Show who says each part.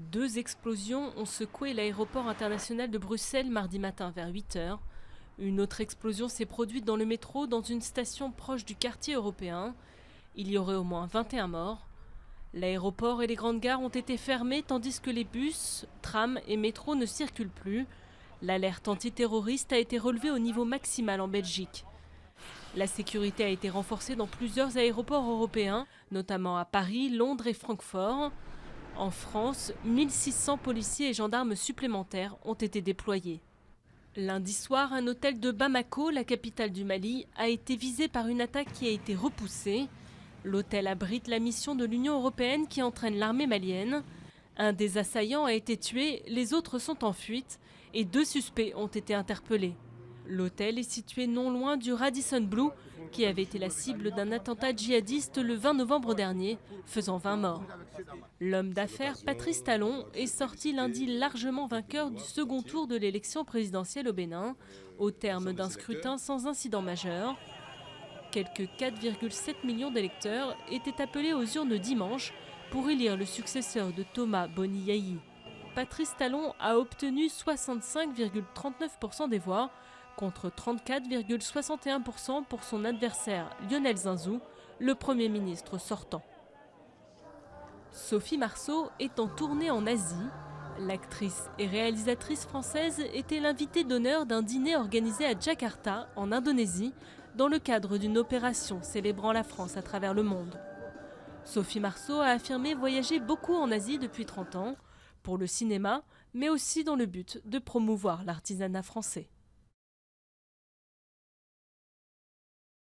Speaker 1: Deux explosions ont secoué l'aéroport international de Bruxelles mardi matin vers 8 heures. Une autre explosion s'est produite dans le métro dans une station proche du quartier européen. Il y aurait au moins 21 morts. L'aéroport et les grandes gares ont été fermés tandis que les bus, trams et métros ne circulent plus. L'alerte antiterroriste a été relevée au niveau maximal en Belgique. La sécurité a été renforcée dans plusieurs aéroports européens, notamment à Paris, Londres et Francfort. En France, 1600 policiers et gendarmes supplémentaires ont été déployés. Lundi soir, un hôtel de Bamako, la capitale du Mali, a été visé par une attaque qui a été repoussée. L'hôtel abrite la mission de l'Union européenne qui entraîne l'armée malienne. Un des assaillants a été tué, les autres sont en fuite et 2 suspects ont été interpellés. L'hôtel est situé non loin du Radisson Blu, qui avait été la cible d'un attentat djihadiste le 20 novembre dernier, faisant 20 morts. L'homme d'affaires Patrice Talon est sorti lundi largement vainqueur du second tour de l'élection présidentielle au Bénin, au terme d'un scrutin sans incident majeur. Quelques 4,7 millions d'électeurs étaient appelés aux urnes dimanche pour élire le successeur de Thomas Boni Yayi. Patrice Talon a obtenu 65,39% des voix, contre 34,61% pour son adversaire Lionel Zinsou, le Premier ministre sortant. Sophie Marceau est en tournée en Asie. L'actrice et réalisatrice française était l'invitée d'honneur d'un dîner organisé à Jakarta, en Indonésie, dans le cadre d'une opération célébrant la France à travers le monde. Sophie Marceau a affirmé voyager beaucoup en Asie depuis 30 ans, pour le cinéma, mais aussi dans le but de promouvoir l'artisanat français.